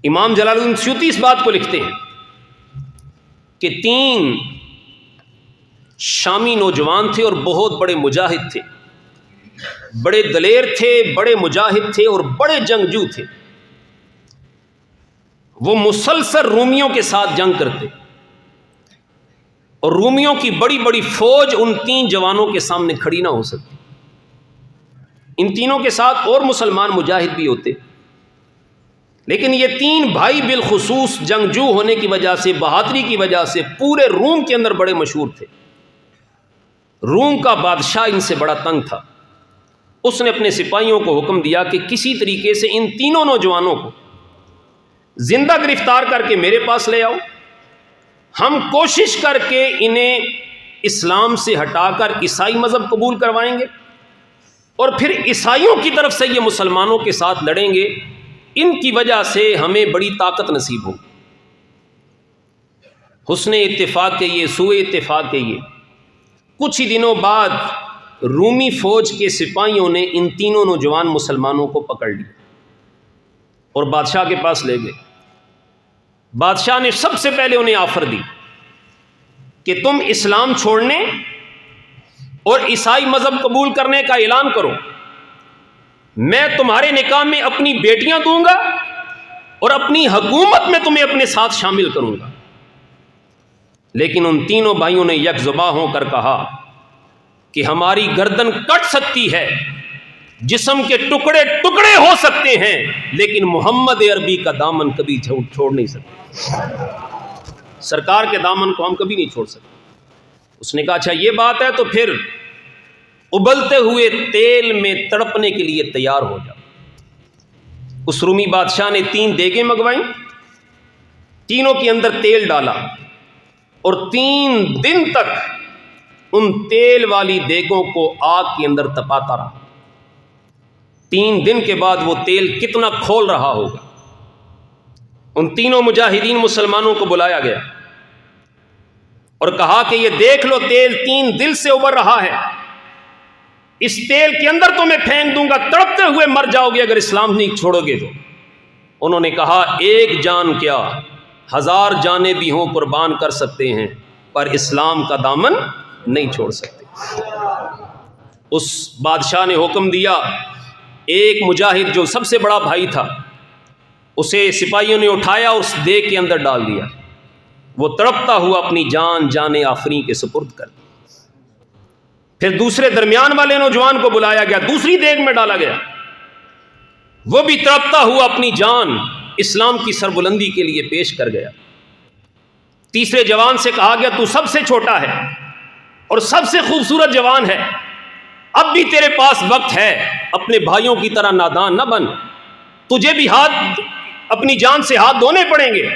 امام جلال الدین سیوطی اس بات کو لکھتے ہیں کہ 3 شامی نوجوان تھے اور بہت بڑے مجاہد تھے، بڑے دلیر تھے، بڑے مجاہد تھے اور بڑے جنگجو تھے۔ وہ مسلسل رومیوں کے ساتھ جنگ کرتے اور رومیوں کی بڑی بڑی فوج ان 3 جوانوں کے سامنے کھڑی نہ ہو سکتی۔ ان تینوں کے ساتھ اور مسلمان مجاہد بھی ہوتے، لیکن یہ 3 بھائی بالخصوص جنگجو ہونے کی وجہ سے، بہادری کی وجہ سے پورے روم کے اندر بڑے مشہور تھے۔ روم کا بادشاہ ان سے بڑا تنگ تھا۔ اس نے اپنے سپاہیوں کو حکم دیا کہ کسی طریقے سے ان تینوں نوجوانوں کو زندہ گرفتار کر کے میرے پاس لے آؤ، ہم کوشش کر کے انہیں اسلام سے ہٹا کر عیسائی مذہب قبول کروائیں گے اور پھر عیسائیوں کی طرف سے یہ مسلمانوں کے ساتھ لڑیں گے، ان کی وجہ سے ہمیں بڑی طاقت نصیب ہوگی۔ حسن اتفاق کے یہ سوء اتفاق کے یہ کچھ ہی دنوں بعد رومی فوج کے سپاہیوں نے ان تینوں نوجوان مسلمانوں کو پکڑ لیا اور بادشاہ کے پاس لے گئے۔ بادشاہ نے سب سے پہلے انہیں آفر دی کہ تم اسلام چھوڑنے اور عیسائی مذہب قبول کرنے کا اعلان کرو، میں تمہارے نکاح میں اپنی بیٹیاں دوں گا اور اپنی حکومت میں تمہیں اپنے ساتھ شامل کروں گا۔ لیکن ان تینوں بھائیوں نے یک زباں ہو کر کہا کہ ہماری گردن کٹ سکتی ہے، جسم کے ٹکڑے ٹکڑے ہو سکتے ہیں، لیکن محمد عربی کا دامن کبھی چھوڑ نہیں سکتے، سرکار کے دامن کو ہم کبھی نہیں چھوڑ سکتے۔ اس نے کہا اچھا یہ بات ہے تو پھر ابلتے ہوئے تیل میں تڑپنے کے لیے تیار ہو جاؤ۔ اس رومی بادشاہ نے 3 دیگیں منگوائیں، تینوں کے اندر تیل ڈالا اور 3 دن تک ان تیل والی دیگوں کو آگ کے اندر تپاتا رہا۔ 3 دن کے بعد وہ تیل کتنا کھول رہا ہوگا۔ ان تینوں مجاہدین مسلمانوں کو بلایا گیا اور کہا کہ یہ دیکھ لو تیل 3 دل سے ابل رہا ہے، اس تیل کے اندر تو میں پھینک دوں گا، تڑپتے ہوئے مر جاؤ گے اگر اسلام نہیں چھوڑو گے تو۔ انہوں نے کہا 1 جان کیا 1000 جانیں بھی ہوں قربان کر سکتے ہیں، پر اسلام کا دامن نہیں چھوڑ سکتے۔ اس بادشاہ نے حکم دیا، ایک مجاہد جو سب سے بڑا بھائی تھا اسے سپاہیوں نے اٹھایا اور اس دیگ کے اندر ڈال دیا، وہ تڑپتا ہوا اپنی جان آفریں کے سپرد کر دی۔ پھر دوسرے درمیان والے نوجوان کو بلایا گیا، دوسری دیگ میں ڈالا گیا، وہ بھی تڑپتا ہوا اپنی جان اسلام کی سربلندی کے لیے پیش کر گیا۔ تیسرے جوان سے کہا گیا تو سب سے چھوٹا ہے اور سب سے خوبصورت جوان ہے، اب بھی تیرے پاس وقت ہے، اپنے بھائیوں کی طرح نادان نہ بن، تجھے بھی اپنی جان سے ہاتھ دھونے پڑیں گے۔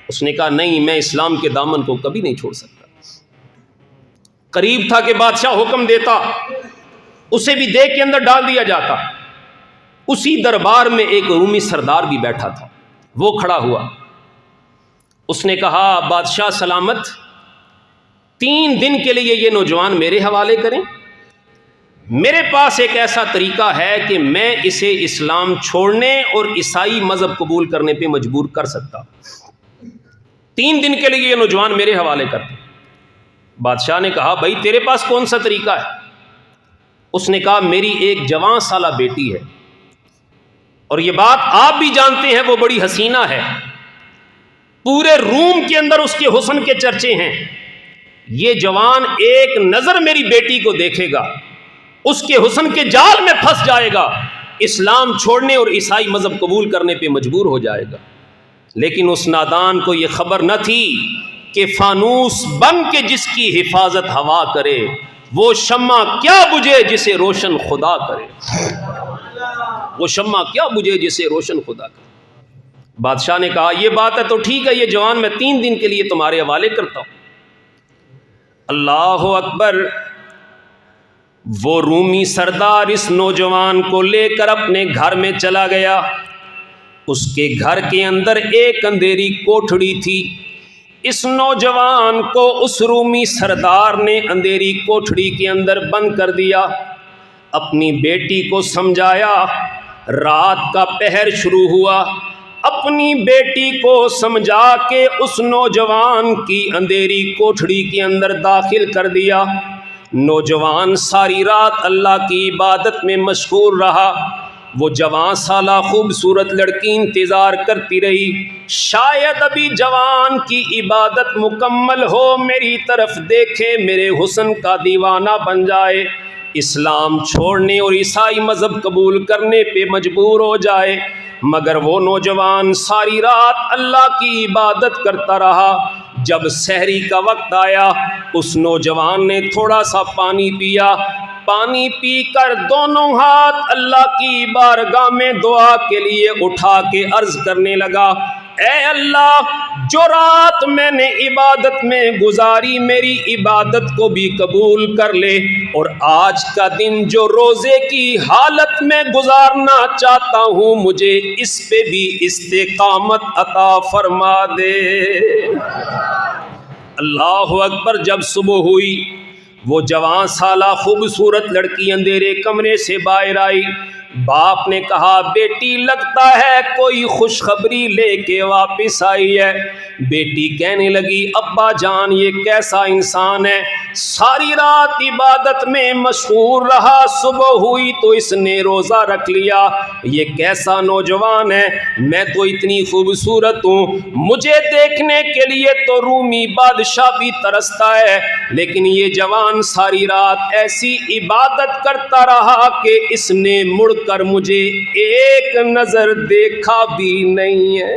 اس نے کہا نہیں، میں اسلام کے دامن کو کبھی نہیں چھوڑ سکتا۔ قریب تھا کہ بادشاہ حکم دیتا اسے بھی دیگ کے اندر ڈال دیا جاتا۔ اسی دربار میں ایک رومی سردار بھی بیٹھا تھا، وہ کھڑا ہوا، اس نے کہا بادشاہ سلامت، 3 دن کے لیے یہ نوجوان میرے حوالے کریں، میرے پاس ایک ایسا طریقہ ہے کہ میں اسے اسلام چھوڑنے اور عیسائی مذہب قبول کرنے پہ مجبور کر سکتا۔ 3 دن کے لیے یہ نوجوان میرے حوالے کرتے۔ بادشاہ نے کہا بھائی تیرے پاس کون سا طریقہ ہے؟ اس نے کہا میری ایک جوان سالہ بیٹی ہے اور یہ بات آپ بھی جانتے ہیں وہ بڑی حسینہ ہے، پورے روم کے اندر اس کے حسن کے چرچے ہیں، یہ جوان ایک نظر میری بیٹی کو دیکھے گا، اس کے حسن کے جال میں پھنس جائے گا، اسلام چھوڑنے اور عیسائی مذہب قبول کرنے پہ مجبور ہو جائے گا۔ لیکن اس نادان کو یہ خبر نہ تھی کہ فانوس بن کے جس کی حفاظت ہوا کرے، وہ شمع کیا بجھے جسے روشن خدا کرے، وہ شمع کیا بجھے جسے روشن خدا کرے۔ بادشاہ نے کہا یہ بات ہے تو ٹھیک ہے، یہ جوان میں 3 دن کے لیے تمہارے حوالے کرتا ہوں۔ اللہ اکبر۔ وہ رومی سردار اس نوجوان کو لے کر اپنے گھر میں چلا گیا۔ اس کے گھر کے اندر ایک اندھیری کوٹھڑی تھی، اس نوجوان کو اس رومی سردار نے اندھیری کوٹھڑی کے اندر بند کر دیا، اپنی بیٹی کو سمجھایا، رات کا پہر شروع ہوا، اپنی اپنی بیٹی کو سمجھا کے اس نوجوان کی اندھیری کوٹھڑی کے اندر داخل کر دیا۔ نوجوان ساری رات اللہ کی عبادت میں مشغول رہا۔ وہ جوان سالہ خوبصورت لڑکی انتظار کرتی رہی، شاید ابھی جوان کی عبادت مکمل ہو، میری طرف دیکھے، میرے حسن کا دیوانہ بن جائے، اسلام چھوڑنے اور عیسائی مذہب قبول کرنے پہ مجبور ہو جائے۔ مگر وہ نوجوان ساری رات اللہ کی عبادت کرتا رہا۔ جب سحری کا وقت آیا، اس نوجوان نے تھوڑا سا پانی پیا، پانی پی کر دونوں ہاتھ اللہ کی بارگاہ میں دعا کے لیے اٹھا کے عرض کرنے لگا، اے اللہ، جو رات میں نے عبادت میں گزاری میری عبادت کو بھی قبول کر لے، اور آج کا دن جو روزے کی حالت میں گزارنا چاہتا ہوں مجھے اس پہ بھی استقامت عطا فرما دے۔ اللہ اکبر۔ جب صبح ہوئی، وہ جوان سالہ خوبصورت لڑکی اندھیرے کمرے سے باہر آئی۔ باپ نے کہا، بیٹی لگتا ہے کوئی خوشخبری لے کے واپس آئی ہے۔ بیٹی کہنے لگی، ابا جان یہ کیسا انسان ہے، ساری رات عبادت میں مشغول رہا، صبح ہوئی تو اس نے روزہ رکھ لیا، یہ کیسا نوجوان ہے، میں تو اتنی خوبصورت ہوں، مجھے دیکھنے کے لیے تو رومی بادشاہ بھی ترستا ہے، لیکن یہ جوان ساری رات ایسی عبادت کرتا رہا کہ اس نے مڑ کر مجھے ایک نظر دیکھا بھی نہیں ہے۔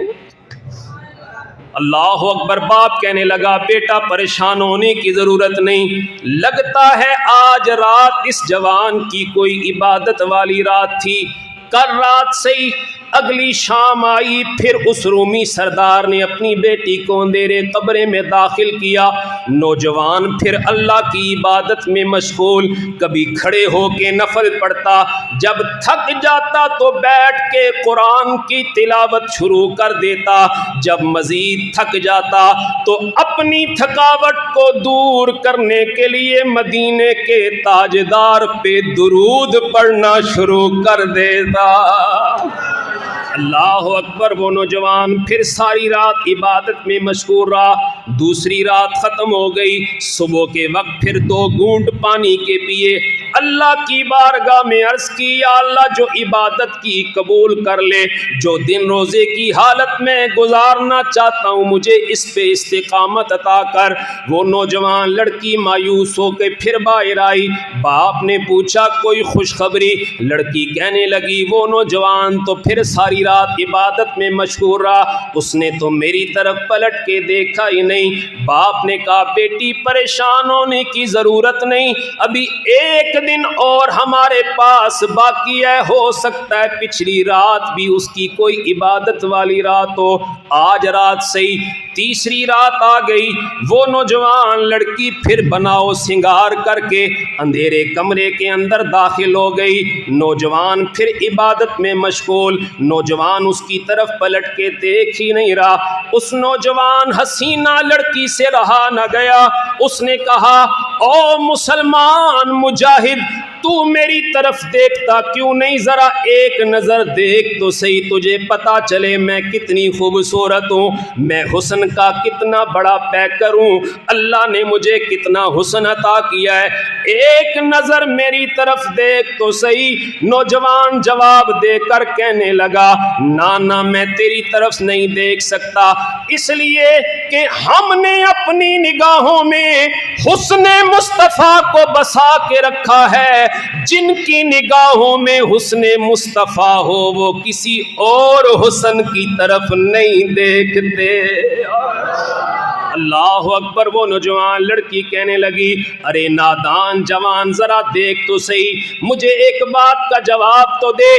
اللہ اکبر۔ باپ کہنے لگا، بیٹا پریشان ہونے کی ضرورت نہیں، لگتا ہے آج رات اس جوان کی کوئی عبادت والی رات تھی، کل رات سے ہی اگلی شام آئی، پھر اس رومی سردار نے اپنی بیٹی کو اندھیرے قبرے میں داخل کیا۔ نوجوان پھر اللہ کی عبادت میں مشغول، کبھی کھڑے ہو کے نفل پڑھتا، جب تھک جاتا تو بیٹھ کے قرآن کی تلاوت شروع کر دیتا، جب مزید تھک جاتا تو اپنی تھکاوٹ کو دور کرنے کے لیے مدینے کے تاجدار پہ درود پڑھنا شروع کر دیتا۔ اللہ اکبر۔ وہ نوجوان پھر ساری رات عبادت میں مشغول رہا۔ دوسری رات ختم ہو گئی، صبح کے وقت پھر 2 گھونٹ پانی کے پیے، اللہ کی بارگاہ میں عرض کی، یا اللہ جو عبادت کی قبول کر لے، جو دن روزے کی حالت میں گزارنا چاہتا ہوں مجھے اس پہ استقامت عطا کر۔ وہ نوجوان لڑکی مایوس ہو کے پھر باہر آئی۔ باپ نے پوچھا، کوئی خوشخبری؟ لڑکی کہنے لگی، وہ نوجوان تو پھر ساری رات عبادت میں مشغول رہا، اس نے تو میری طرف پلٹ کے دیکھا ہی نہیں۔ باپ نے کہا، بیٹی پریشان ہونے کی ضرورت نہیں، ابھی ایک دن اور ہمارے پاس باقی ہے، ہو سکتا ہے پچھلی رات بھی اس کی کوئی عبادت والی رات ہو، آج رات سے ہی تیسری رات آ گئی۔ وہ نوجوان لڑکی پھر بناؤ سنگار کر کے اندھیرے کمرے کے اندر داخل ہو گئی۔ نوجوان پھر عبادت میں مشغول، نوجوان اس کی طرف پلٹ کے دیکھ ہی نہیں رہا۔ اس نوجوان حسینہ لڑکی سے رہا نہ گیا، اس نے کہا، او مسلمان مجاہد، تو میری طرف دیکھتا کیوں نہیں، ذرا ایک نظر دیکھ تو صحیح، تجھے پتا چلے میں کتنی خوبصورت ہوں، میں حسن کا کتنا بڑا پیکر ہوں، اللہ نے مجھے کتنا حسن عطا کیا ہے، ایک نظر میری طرف دیکھ تو صحیح۔ نوجوان جواب دے کر کہنے لگا، نانا میں تیری طرف نہیں دیکھ سکتا، اس لیے کہ ہم نے اپنی نگاہوں میں حسن مصطفیٰ کو بسا کے رکھا ہے، جن کی نگاہوں میں حسن مصطفیٰ ہو وہ کسی اور حسن کی طرف نہیں دیکھتے۔ اللہ اکبر۔ وہ نوجوان لڑکی کہنے لگی، ارے نادان جوان، ذرا دیکھ تو صحیح، مجھے ایک بات کا جواب تو دے،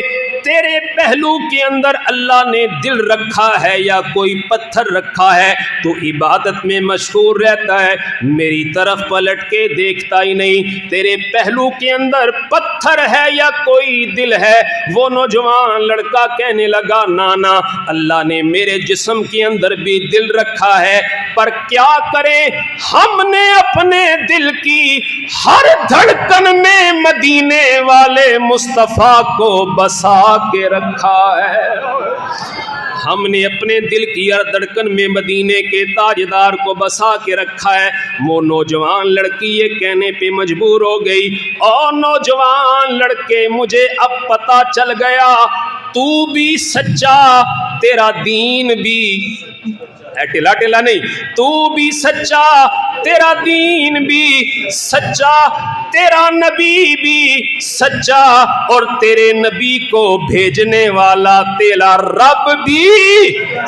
تیرے پہلو کے اندر اللہ نے دل رکھا ہے یا کوئی پتھر رکھا ہے؟ تو عبادت میں مشغول رہتا ہے، میری طرف پلٹ کے دیکھتا ہی نہیں، تیرے پہلو کے اندر پتھر ہے یا کوئی دل ہے؟ وہ نوجوان لڑکا کہنے لگا، نانا اللہ نے میرے جسم کے اندر بھی دل رکھا ہے، پر کیا کریں، ہم نے اپنے دل کی ہر دھڑکن میں مدینے والے مصطفیٰ کو بسا کے رکھا ہے۔ ہم نے اپنے دل کی ہر دھڑکن میں مدینے کے تاجدار کو بسا کے رکھا ہے۔ وہ نوجوان لڑکی یہ کہنے پہ مجبور ہو گئی، اور نوجوان لڑکے مجھے اب پتہ چل گیا تو بھی سچا، تیرا دین بھی ٹلا ٹلا نہیں، تو بھی سچا، تیرا دین بھی سچا، تیرا نبی بھی سچا، اور تیرے نبی کو بھیجنے والا تیرا رب بھی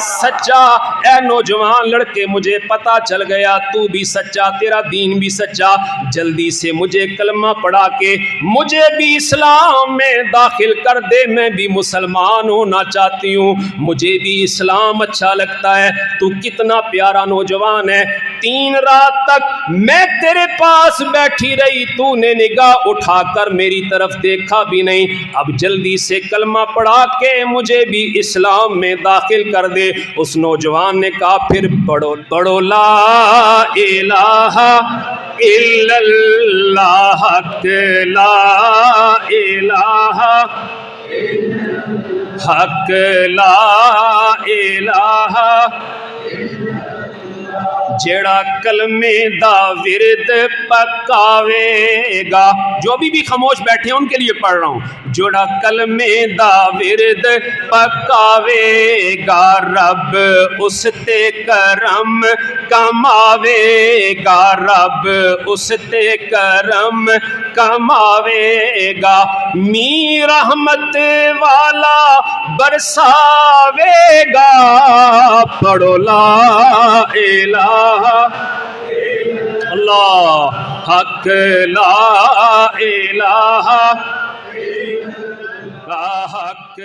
سچا۔ اے نوجوان لڑکے مجھے پتا چل گیا تو بھی سچا، تیرا دین بھی سچا، جلدی سے مجھے کلمہ پڑھا کے مجھے بھی اسلام میں داخل کر دے، میں بھی مسلمان ہونا چاہتی ہوں، مجھے بھی اسلام اچھا لگتا ہے۔ تو کتنا پیارا نوجوان ہے، 3 رات تک میں تیرے پاس بیٹھی رہی، تو نے نگاہ اٹھا کر میری طرف دیکھا بھی نہیں، اب جلدی سے کلمہ پڑھا کے مجھے بھی اسلام میں داخل کر دے۔ اس نوجوان نے کہا پھر پڑھو لا الہ الا اللہ، لا الہ حق، لا الہ جڑا کلمے دا ورد پکاوے گا، جو بھی خاموش بیٹھے ہیں ان کے لیے پڑھ رہا ہوں، جڑا کلمے دا ورد پکاوے گا رب اس تے کرم کماوے گا، رب اس تے کرم کماوے گا، می رحمت والا برساوے گا، پڑھو لا الہ اللہ حق، لا الہ حق۔